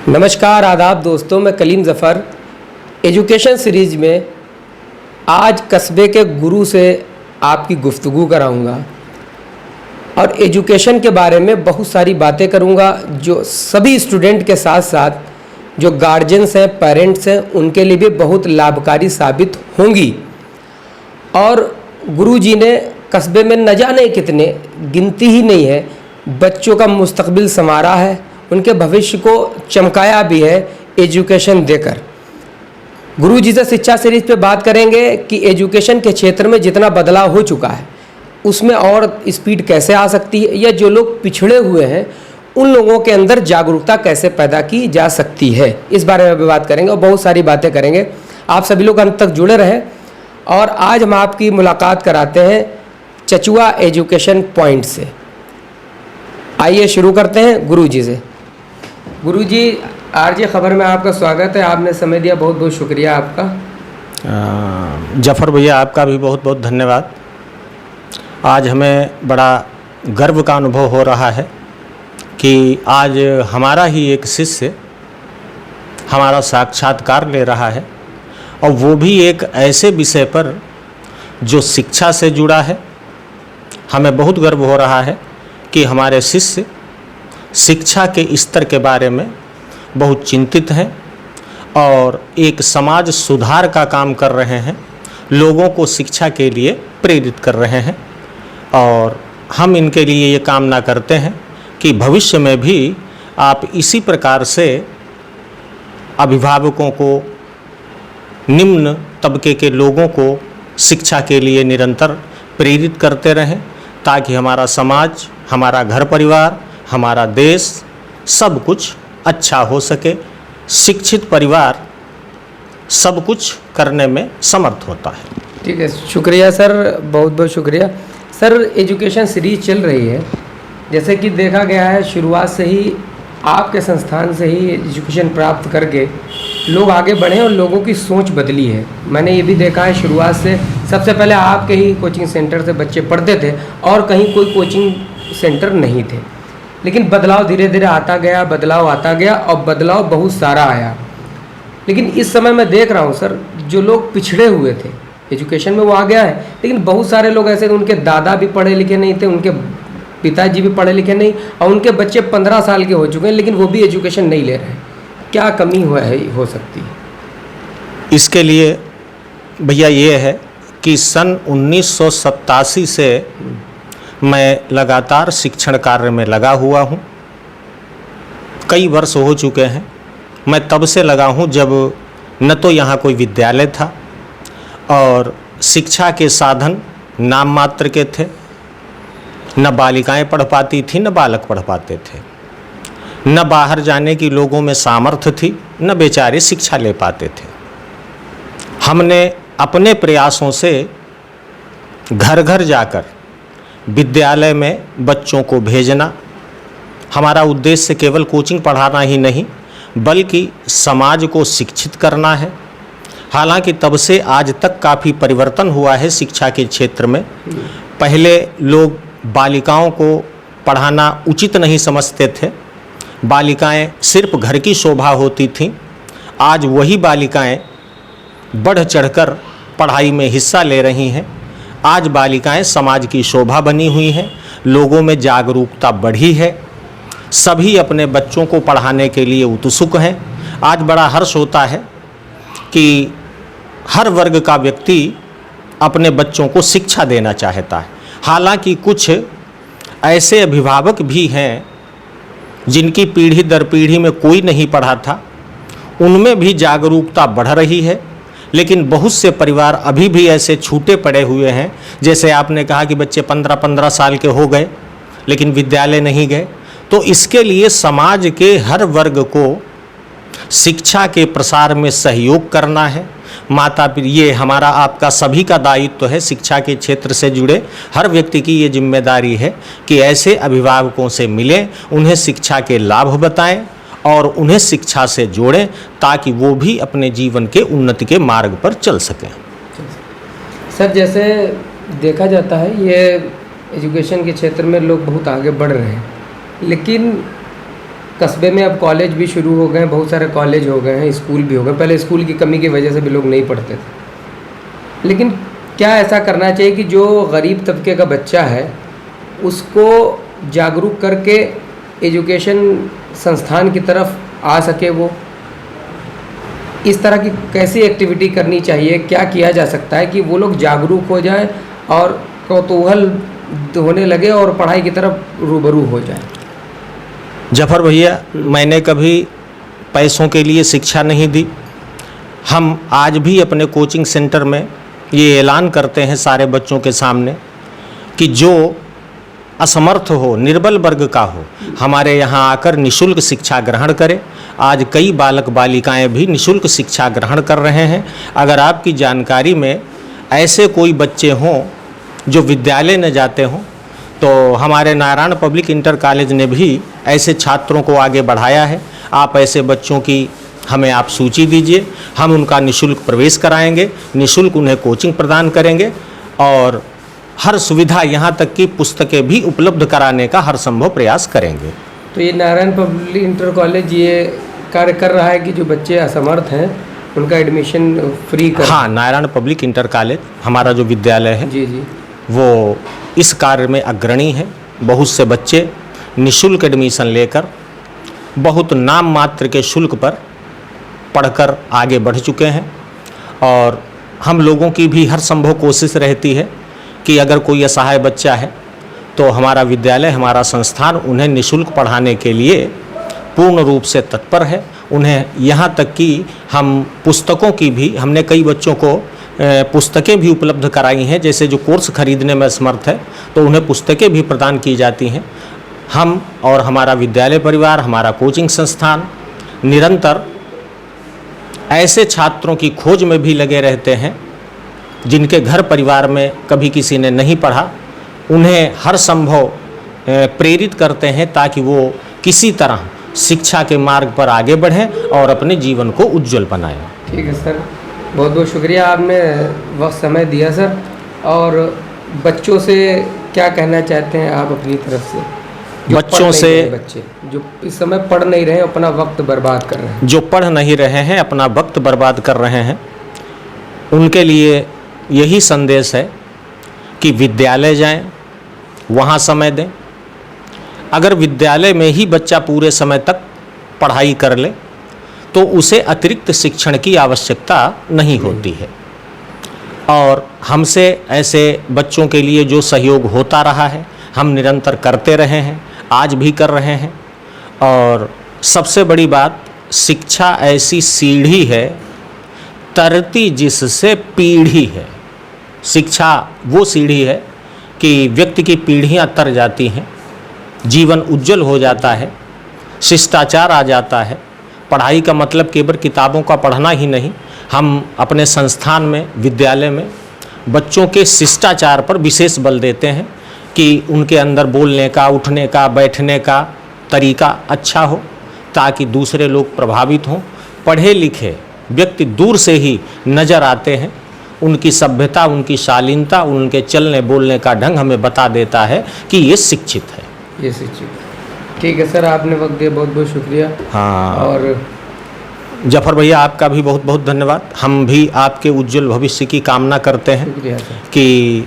नमस्कार आदाब दोस्तों, मैं कलीम ज़फ़र एजुकेशन सीरीज़ में आज कस्बे के गुरु से आपकी गुफ्तगू कराऊंगा और एजुकेशन के बारे में बहुत सारी बातें करूंगा जो सभी स्टूडेंट के साथ साथ जो गार्जियंस हैं, पेरेंट्स हैं, उनके लिए भी बहुत लाभकारी साबित होंगी। और गुरुजी ने कस्बे में न जाने कितने, गिनती ही नहीं है, बच्चों का मुस्तकबिल संवारा है, उनके भविष्य को चमकाया भी है एजुकेशन देकर। गुरुजी से शिक्षा सीरीज पे बात करेंगे कि एजुकेशन के क्षेत्र में जितना बदलाव हो चुका है उसमें और स्पीड कैसे आ सकती है, या जो लोग पिछड़े हुए हैं उन लोगों के अंदर जागरूकता कैसे पैदा की जा सकती है, इस बारे में भी बात करेंगे और बहुत सारी बातें करेंगे। आप सभी लोग अंत तक जुड़े रहें। और आज हम आपकी मुलाकात कराते हैं चचुआ एजुकेशन पॉइंट से। आइए शुरू करते हैं गुरुजी से। गुरुजी, आरजे खबर में आपका स्वागत है। आपने समय दिया, बहुत बहुत शुक्रिया आपका। जफ़र भैया, आपका भी बहुत बहुत धन्यवाद। आज हमें बड़ा गर्व का अनुभव हो रहा है कि आज हमारा ही एक शिष्य हमारा साक्षात्कार ले रहा है, और वो भी एक ऐसे विषय पर जो शिक्षा से जुड़ा है। हमें बहुत गर्व हो रहा है कि हमारे शिष्य शिक्षा के स्तर के बारे में बहुत चिंतित हैं और एक समाज सुधार का काम कर रहे हैं, लोगों को शिक्षा के लिए प्रेरित कर रहे हैं। और हम इनके लिए ये कामना करते हैं कि भविष्य में भी आप इसी प्रकार से अभिभावकों को, निम्न तबके के लोगों को शिक्षा के लिए निरंतर प्रेरित करते रहें, ताकि हमारा समाज, हमारा घर परिवार, हमारा देश सब कुछ अच्छा हो सके। शिक्षित परिवार सब कुछ करने में समर्थ होता है। ठीक है, शुक्रिया सर, बहुत बहुत शुक्रिया सर। एजुकेशन सीरीज चल रही है, जैसे कि देखा गया है शुरुआत से ही आपके संस्थान से ही एजुकेशन प्राप्त करके लोग आगे बढ़े और लोगों की सोच बदली है। मैंने ये भी देखा है शुरुआत से, सबसे पहले आपके ही कोचिंग सेंटर से बच्चे पढ़ते थे और कहीं कोई कोचिंग सेंटर नहीं थे, लेकिन बदलाव धीरे धीरे आता गया, बदलाव आता गया और बदलाव बहुत सारा आया। लेकिन इस समय मैं देख रहा हूँ सर, जो लोग पिछड़े हुए थे एजुकेशन में वो आ गया है, लेकिन बहुत सारे लोग ऐसे थे, उनके दादा भी पढ़े लिखे नहीं थे, उनके पिताजी भी पढ़े लिखे नहीं, और उनके बच्चे 15 साल के हो चुके हैं लेकिन वो भी एजुकेशन नहीं ले रहे हैं। क्या कमी हो सकती है? इसके लिए भैया ये है कि सन 1987 से मैं लगातार शिक्षण कार्य में लगा हुआ हूँ। कई वर्ष हो चुके हैं। मैं तब से लगा हूँ जब न तो यहाँ कोई विद्यालय था और शिक्षा के साधन नाम मात्र के थे। न बालिकाएं पढ़ पाती थी, न बालक पढ़ पाते थे, न बाहर जाने की लोगों में सामर्थ्य थी, न बेचारे शिक्षा ले पाते थे। हमने अपने प्रयासों से घर घर जाकर विद्यालय में बच्चों को भेजना, हमारा उद्देश्य केवल कोचिंग पढ़ाना ही नहीं बल्कि समाज को शिक्षित करना है। हालांकि तब से आज तक काफ़ी परिवर्तन हुआ है शिक्षा के क्षेत्र में। पहले लोग बालिकाओं को पढ़ाना उचित नहीं समझते थे, बालिकाएं सिर्फ घर की शोभा होती थीं। आज वही बालिकाएं बढ़ चढ़कर पढ़ाई में हिस्सा ले रही हैं। आज बालिकाएं समाज की शोभा बनी हुई हैं, लोगों में जागरूकता बढ़ी है, सभी अपने बच्चों को पढ़ाने के लिए उत्सुक हैं। आज बड़ा हर्ष होता है कि हर वर्ग का व्यक्ति अपने बच्चों को शिक्षा देना चाहता है। हालांकि कुछ ऐसे अभिभावक भी हैं जिनकी पीढ़ी दर पीढ़ी में कोई नहीं पढ़ा था, उनमें भी जागरूकता बढ़ रही है। लेकिन बहुत से परिवार अभी भी ऐसे छूटे पड़े हुए हैं, जैसे आपने कहा कि बच्चे 15-15 साल के हो गए लेकिन विद्यालय नहीं गए। तो इसके लिए समाज के हर वर्ग को शिक्षा के प्रसार में सहयोग करना है। माता पिता, ये हमारा आपका सभी का दायित्व है। शिक्षा के क्षेत्र से जुड़े हर व्यक्ति की ये जिम्मेदारी है कि ऐसे अभिभावकों से मिलें, उन्हें शिक्षा के लाभ बताएं और उन्हें शिक्षा से जोड़ें, ताकि वो भी अपने जीवन के उन्नति के मार्ग पर चल सकें। सर, जैसे देखा जाता है ये एजुकेशन के क्षेत्र में लोग बहुत आगे बढ़ रहे हैं, लेकिन कस्बे में अब कॉलेज भी शुरू हो गए हैं, बहुत सारे कॉलेज हो गए हैं, स्कूल भी हो गए। पहले स्कूल की कमी की वजह से भी लोग नहीं पढ़ते थे। लेकिन क्या ऐसा करना चाहिए कि जो गरीब तबके का बच्चा है उसको जागरूक करके एजुकेशन संस्थान की तरफ आ सके? वो इस तरह की कैसी एक्टिविटी करनी चाहिए, क्या किया जा सकता है कि वो लोग जागरूक हो जाए और कौतूहल होने लगे और पढ़ाई की तरफ रूबरू हो जाए? जफर भैया, मैंने कभी पैसों के लिए शिक्षा नहीं दी। हम आज भी अपने कोचिंग सेंटर में ये ऐलान करते हैं सारे बच्चों के सामने कि जो असमर्थ हो, निर्बल वर्ग का हो, हमारे यहाँ आकर निःशुल्क शिक्षा ग्रहण करे। आज कई बालक बालिकाएं भी निःशुल्क शिक्षा ग्रहण कर रहे हैं। अगर आपकी जानकारी में ऐसे कोई बच्चे हों जो विद्यालय न जाते हों, तो हमारे नारायण पब्लिक इंटर कॉलेज ने भी ऐसे छात्रों को आगे बढ़ाया है। आप ऐसे बच्चों की हमें आप सूची दीजिए, हम उनका निःशुल्क प्रवेश कराएंगे, निःशुल्क उन्हें कोचिंग प्रदान करेंगे और हर सुविधा यहाँ तक कि पुस्तकें भी उपलब्ध कराने का हर संभव प्रयास करेंगे। तो ये नारायण पब्लिक इंटर कॉलेज ये कार्य कर रहा है कि जो बच्चे असमर्थ हैं उनका एडमिशन फ्री कर? हाँ, नारायण पब्लिक इंटर कॉलेज हमारा जो विद्यालय है जी जी, वो इस कार्य में अग्रणी है। बहुत से बच्चे निःशुल्क एडमिशन लेकर बहुत नाम मात्र के शुल्क पर पढ़कर आगे बढ़ चुके हैं और हम लोगों की भी हर संभव कोशिश रहती है कि अगर कोई असहाय बच्चा है तो हमारा विद्यालय, हमारा संस्थान उन्हें निःशुल्क पढ़ाने के लिए पूर्ण रूप से तत्पर है। उन्हें यहाँ तक कि हम पुस्तकों की भी, हमने कई बच्चों को पुस्तकें भी उपलब्ध कराई हैं। जैसे जो कोर्स खरीदने में असमर्थ है तो उन्हें पुस्तकें भी प्रदान की जाती हैं। हम और हमारा विद्यालय परिवार, हमारा कोचिंग संस्थान निरंतर ऐसे छात्रों की खोज में भी लगे रहते हैं जिनके घर परिवार में कभी किसी ने नहीं पढ़ा। उन्हें हर संभव प्रेरित करते हैं ताकि वो किसी तरह शिक्षा के मार्ग पर आगे बढ़ें और अपने जीवन को उज्जवल बनाएं। ठीक है सर, बहुत बहुत शुक्रिया, आपने वक्त समय दिया सर। और बच्चों से क्या कहना चाहते हैं आप अपनी तरफ से? बच्चों से, बच्चे जो इस समय पढ़ नहीं रहे, अपना वक्त बर्बाद कर रहे हैं, जो पढ़ नहीं रहे हैं, अपना वक्त बर्बाद कर रहे हैं, उनके लिए यही संदेश है कि विद्यालय जाएं, वहाँ समय दें। अगर विद्यालय में ही बच्चा पूरे समय तक पढ़ाई कर ले तो उसे अतिरिक्त शिक्षण की आवश्यकता नहीं होती है। और हमसे ऐसे बच्चों के लिए जो सहयोग होता रहा है हम निरंतर करते रहे हैं, आज भी कर रहे हैं। और सबसे बड़ी बात, शिक्षा ऐसी सीढ़ी है तरती जिससे पीढ़ी है। शिक्षा वो सीढ़ी है कि व्यक्ति की पीढ़ियां तर जाती हैं, जीवन उज्जवल हो जाता है, शिष्टाचार आ जाता है। पढ़ाई का मतलब केवल किताबों का पढ़ना ही नहीं, हम अपने संस्थान में, विद्यालय में बच्चों के शिष्टाचार पर विशेष बल देते हैं कि उनके अंदर बोलने का, उठने का, बैठने का तरीका अच्छा हो ताकि दूसरे लोग प्रभावित हों। पढ़े लिखे व्यक्ति दूर से ही नज़र आते हैं, उनकी सभ्यता, उनकी शालीनता, उनके चलने बोलने का ढंग हमें बता देता है कि ये शिक्षित है, ये शिक्षित। ठीक है सर, आपने वक्त दिया, बहुत बहुत शुक्रिया। हाँ, और जफर भैया आपका भी बहुत बहुत धन्यवाद। हम भी आपके उज्जवल भविष्य की कामना करते हैं शुक्रिया सर। कि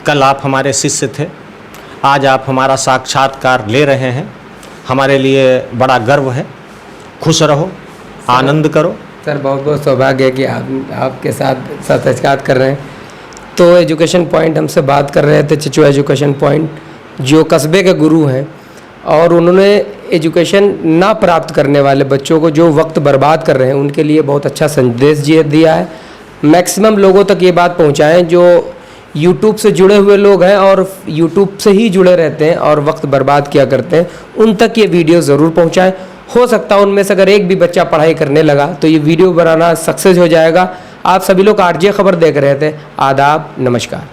कल आप हमारे शिष्य थे, आज आप हमारा साक्षात्कार ले रहे हैं, हमारे लिए बड़ा गर्व है। खुश रहो, आनंद करो। सर बहुत बहुत सौभाग्य है कि आपके साथ साक्षात्कार कर रहे हैं। तो एजुकेशन पॉइंट हमसे बात कर रहे थे, चचुआ एजुकेशन पॉइंट, जो कस्बे के गुरु हैं और उन्होंने एजुकेशन ना प्राप्त करने वाले बच्चों को जो वक्त बर्बाद कर रहे हैं उनके लिए बहुत अच्छा संदेश दिया है। मैक्सिमम लोगों तक ये बात पहुंचाएं जो यूट्यूब से जुड़े हुए लोग हैं और यूट्यूब से ही जुड़े रहते हैं और वक्त बर्बाद किया करते हैं, उन तक ये वीडियो ज़रूर पहुंचाएं। हो सकता है उनमें से अगर एक भी बच्चा पढ़ाई करने लगा तो ये वीडियो बनाना सक्सेस हो जाएगा। आप सभी लोग आरजे खबर देख रहे थे। आदाब, नमस्कार।